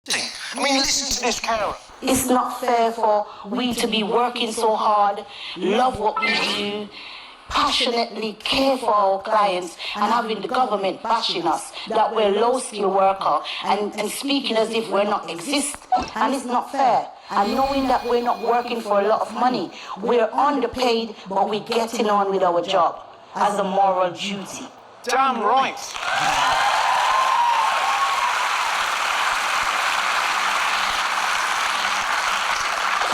I mean, listen to this, Karen. It's not fair for we to be working so hard, love what we do, passionately care for our clients, and having the government bashing us that we're low-skill worker and speaking as if we're not exist. And it's not fair. And knowing that we're not working for a lot of money, we're underpaid, but we're getting on with our job as a moral duty. Damn right.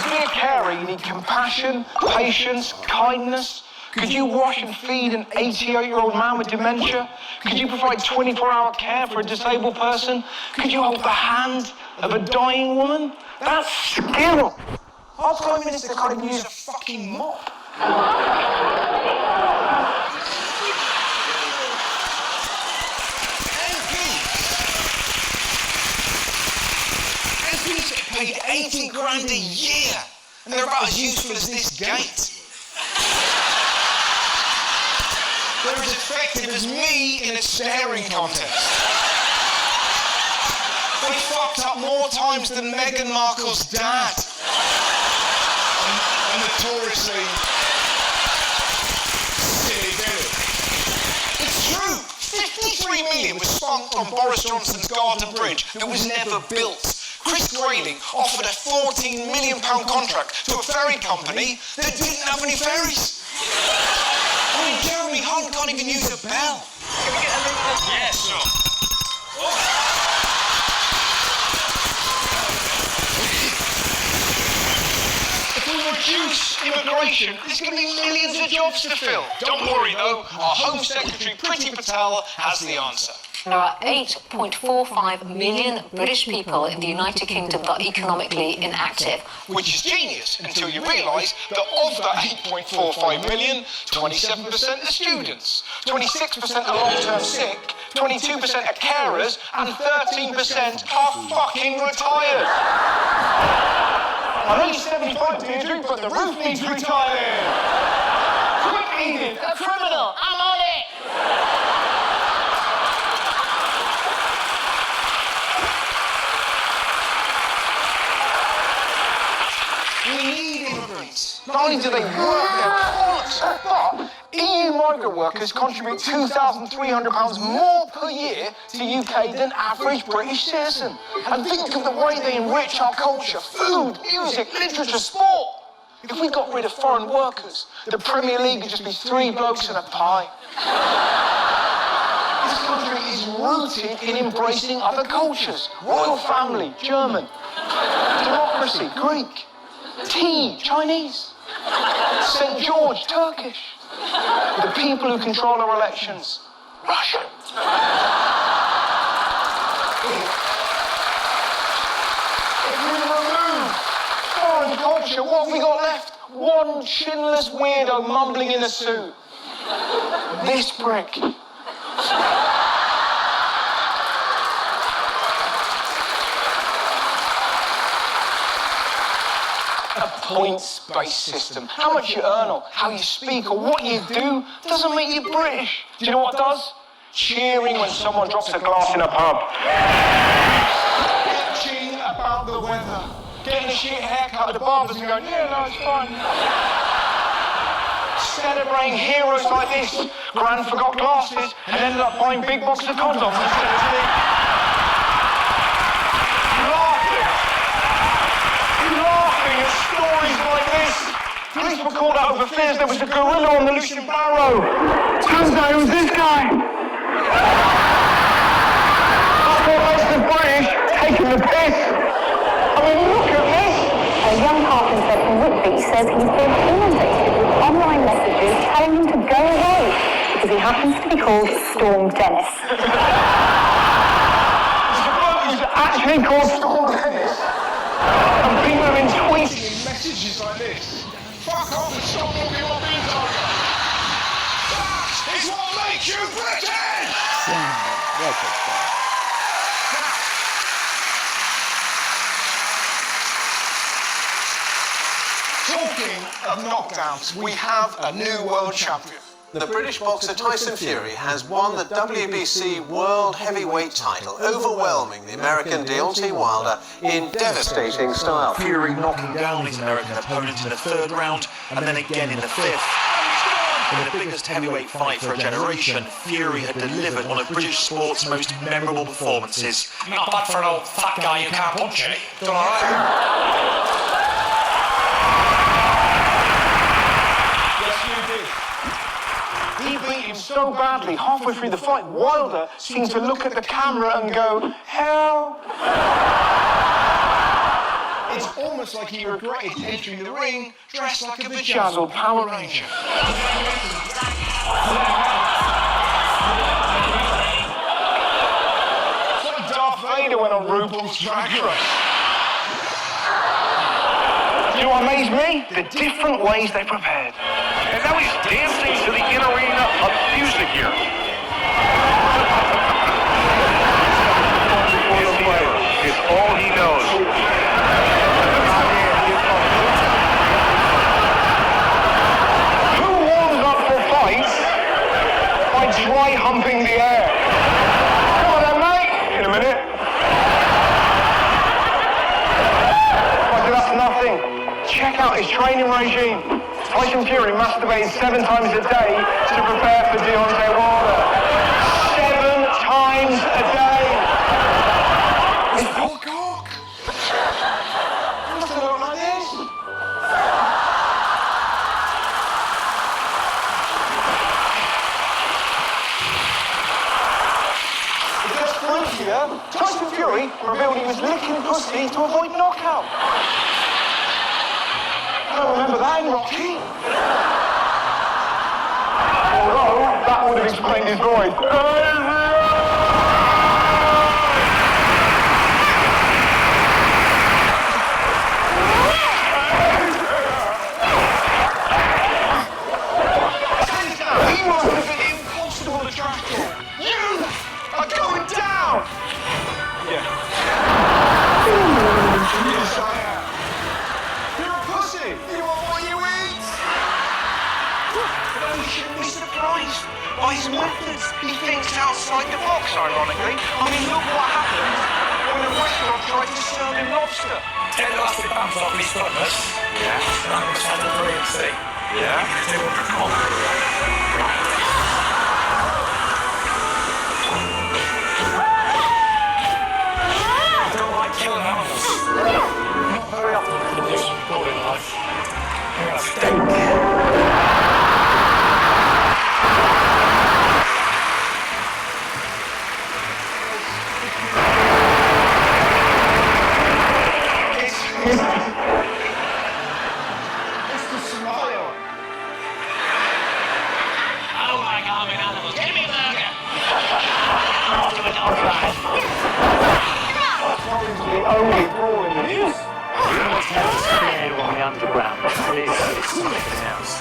To be a carer, you need compassion, patience, kindness. Could you wash and feed an 88-year-old man with dementia? Could you provide 24-hour care for a disabled person? Could you hold the hand of a dying woman? That's skill. Our Prime Minister can't even use a fucking mop. MPs get paid 80 grand a year, and they're about as useful as this gate. They're as effective as me in a staring contest. They fucked up more times than Meghan Markle's dad. And notoriously silly Billy. It's true. 53 million was spent on Boris Johnson's Garden Bridge that was never built. Chris Grayling offered a £14 million contract to a ferry company that didn't have any ferries. I mean, Jeremy Hunt can't even use a bell. Can we get a link? Yeah, sure. If we reduce immigration, there's going to be millions of jobs to fill. Don't worry, though. Our Home Secretary, Priti Patel, has the answer. There are 8.45 million British people in the United Kingdom that are economically inactive. Which is genius until you realise that of that 8.45 million, 27% are students, 26% are long-term sick, 22% are carers, and 13% are fucking retired. I'm only 75, Deirdre, but the roof needs retiring. Quick, Edith, a criminal, I'm on it. We need immigrants. Not only do they work their quality, but EU migrant workers contribute £2,300 more per year to UK than average British citizen. And think of the way they enrich our culture, food, music, literature, sport. If we got rid of foreign workers, the Premier League would just be 3 blokes and a pie. This country is rooted in embracing other cultures. Royal family, German. Democracy, Greek. Tea, Chinese. St. George, Turkish. The people who control our elections, Russia. If we remove foreign culture, what have we got left? One chinless weirdo mumbling in a suit. This prick. A points-based system. How much you earn or how you speak or what you do doesn't make you British. Do you know what does? Cheering when someone drops a glass in a pub. Bitching about the weather. Getting a shit haircut at the barbers and going, yeah, no, it's fine. Celebrating heroes like this. Gran forgot glasses and ended up buying big boxes of condoms instead of tea. Laughing at stories like this. Police were called out over fears there was a gorilla on the Lucian Barrow. Turns out it was this guy. That's what makes the British taking the piss. I mean, look at this. A young carpenter from Whitby says he's been inundated with online messages telling him to go away because he happens to be called Storm Dennis. There's a bloke who's actually called Storm Dennis. And people have been tweeting in messages like this. Fuck off and stop walking on being told. That is what makes you British! Talking of knockdowns, we have a new world champion. The British boxer Tyson Fury has won the WBC World Heavyweight title, overwhelming the American Deontay Wilder in devastating style. Fury knocking down his American opponent in the third round and then again in the fifth. In the biggest heavyweight fight for a generation, Fury had delivered one of British sport's most memorable performances. Not bad for an old fat guy who can't punch it. Done alright. He beat him so badly, halfway through the fight, Wilder seemed to look at the camera and go, hell. It's almost like he regretted entering the ring dressed like a bedazzled Power Ranger. It's like Darth Vader went on RuPaul's Drag Race. You know what amazed me? The different ways they prepared. And now he's dancing to the in arena of music here. It's all he knows. Who warms up for fights by dry humping the air? Come on then, mate. In a minute. But that's nothing. Check out his training regime. Tyson Fury masturbated 7 times a day to prepare for Deontay Wilder. 7 times a day. His poor cock. It doesn't look like this. It gets freakier. Tyson Fury revealed he was licking pussy to avoid knockout. I don't remember that in Rocky. Although, that would have explained his voice. He must have been impossible to track him. You are going down! Yeah. Yes, I am. You're a pussy! You are what you eat! But we shouldn't be surprised by his methods. He thinks outside the box, ironically. I mean, look what happened when a restaurant tried to serve him lobster. Take the elastic bands off his stomach. Yeah. And I'm stand up and see. Yeah. Come on. I don't like killing animals. Not very often can I do some good in life. I'm gonna stink. It's the smile. Oh my God, I'm animals. Give me a burger. Off to a dog ride. Probably the only brawl in the news. Scared on the underground. This is something else.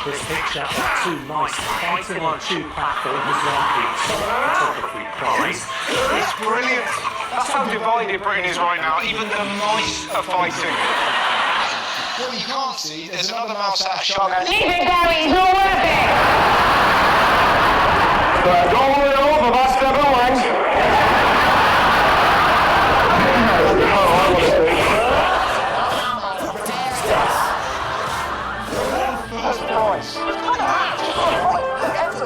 This picture of 2 mice fighting on 2 platforms like the photography prize. It's brilliant. That's how divided Britain is right now. Even the mice are fighting. What you can't see, there's another mouse at a shop. Leave it, Gary, it's not worth it. Don't worry over about 7 wangs. First price.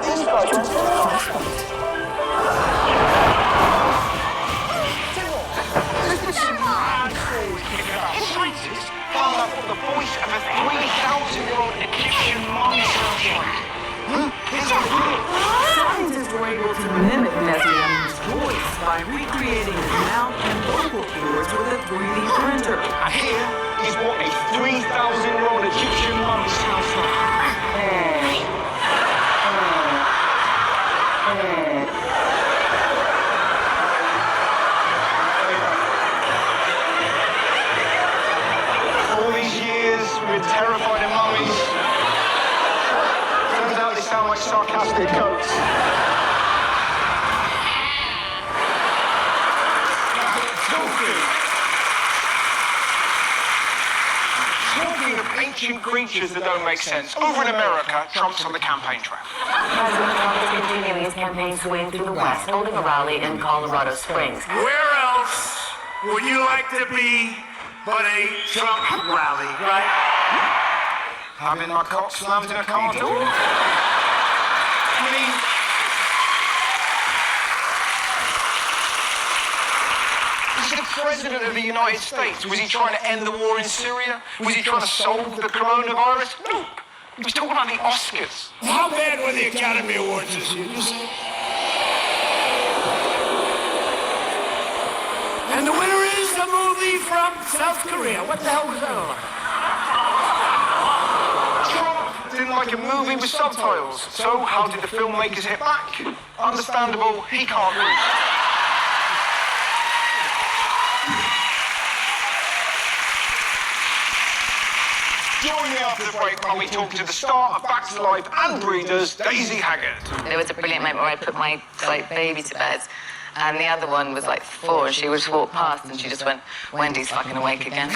These guys. Scientists found out what the voice of a 3,000-year-old Egyptian mummy sounds like. Is that real? Scientists were able to mimic Nesbian's voice by recreating his mouth and vocal cords with a 3D printer. And here is what a 3,000-year-old Egyptian mummy sounds like. All these years with terrified mummies, turns out they sound like sarcastic goats. Talking of ancient sentient creatures that don't make sense. Over in America, Trump's on the campaign trail. President Trump is continuing his campaign swing through the West, holding a rally in Colorado Springs. Where else would you like to be but a Trump rally, right? Having my cock slammed in a car door? I mean, he's the President of the United States. Was he trying to end the war in Syria? Was he trying to solve the coronavirus? No. He was talking about the Oscars. How bad were the Academy Awards this year? And the winner is the movie from South Korea. What the hell was that all about? Trump didn't like a movie with subtitles. So how did the filmmakers hit back? Understandable, he can't read. Join me after the break when we talk to the star of Back to Life and Breeders, Daisy Haggard. There was a brilliant moment where I put my baby to bed, and the other one was 4, and she would just walk past, and she just went, "Wendy's fucking awake again."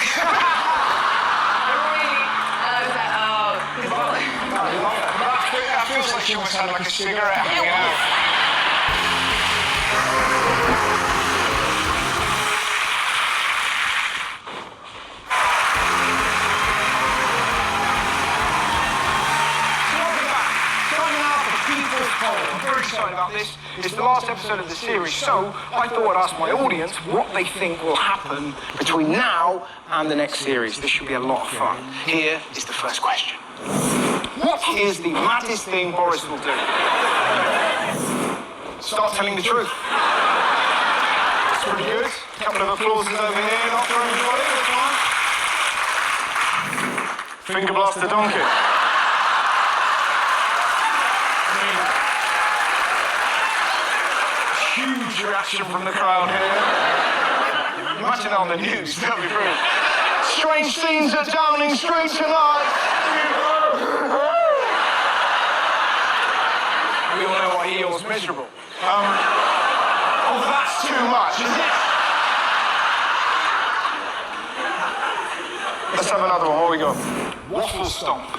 That feels like she almost had a cigarette hanging out. I'm very excited about this. It's the last episode of the series, so I thought I'd ask my audience what they think will happen between now and the next series. This should be a lot of fun. Here is the first question. What is the maddest thing Boris will do? Start telling the truth. It's pretty good. A couple of applauses over here, not for everybody. Finger blast the donkey. Huge reaction from the crowd here. Imagine on the news, that'd be brilliant. Strange scenes at Downing Street tonight. We all know why Eeyore's miserable. Oh, that's too much, is it? Let's have another one. What we got? Waffle Stomp.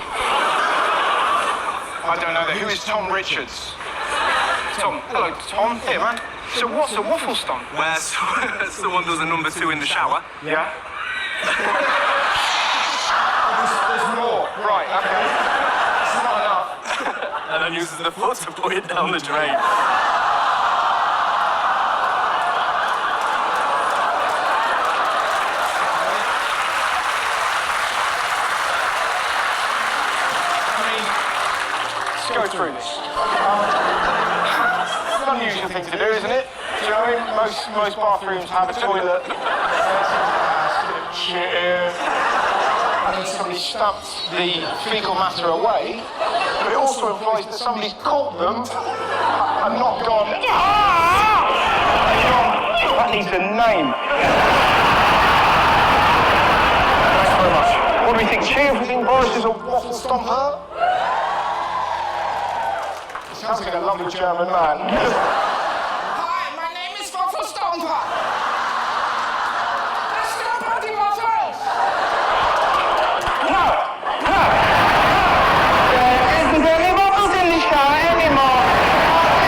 I don't know that. Who is Tom Richards? Tom. Hello, Tom. Here, man. So what's a waffle stomp? Where someone does a number 2 in the shower. Yeah. There's more. Right, okay. It's not enough. And then uses the foot to put it down the drain. Let's go through this. It's an unusual thing to do, isn't it? Do you know what I mean? Most bathrooms have a toilet. Shit here. And then somebody stamps the fecal matter away. But it also implies that somebody's caught them and not gone, that needs a name. Thanks very much. What do we think? Cheer if we think Boris is a waffle stomper? Sounds like a lovely German man. Hi, my name is Waffle Stomper. I stomp out the waffles. No! There isn't any waffles in the shower anymore.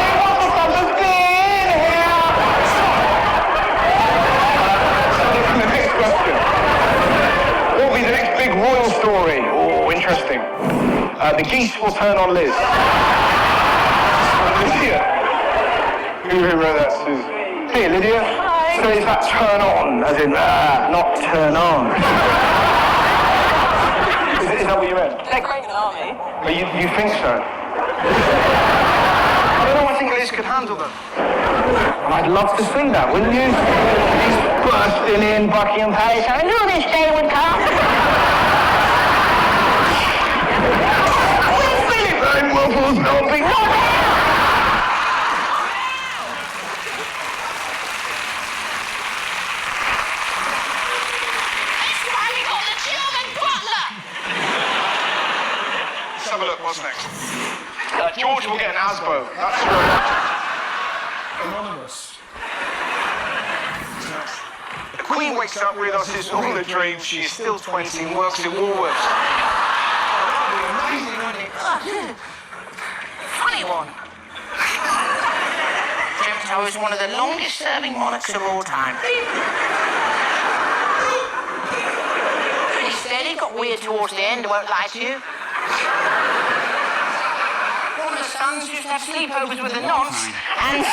The waffle stomper's clean here. The next question. What will be the next big royal story? Oh, interesting. The geese will turn on Liz. Lydia. Who wrote that, Susan? Hey, Lydia. Hi. So is that turn on, as in, not turn on? is that what you meant? They're great in an army. But you think so? I don't know, I think Liz could handle them. I'd love to see that, wouldn't you? He's bursting in Buckingham Palace. I knew this day would come. Philip Waffles, no big have a look, what's next? George will get an Asbo. That's right. Anonymous. The Queen wakes up, realises all the dreams, she's still 20 and works in Woolworths. Funny one. Dreamt I was one of the longest serving monarchs of all time. Pretty steady, got weird towards the end, I won't lie to you. One of the sons used to have sleepovers with the nonce, and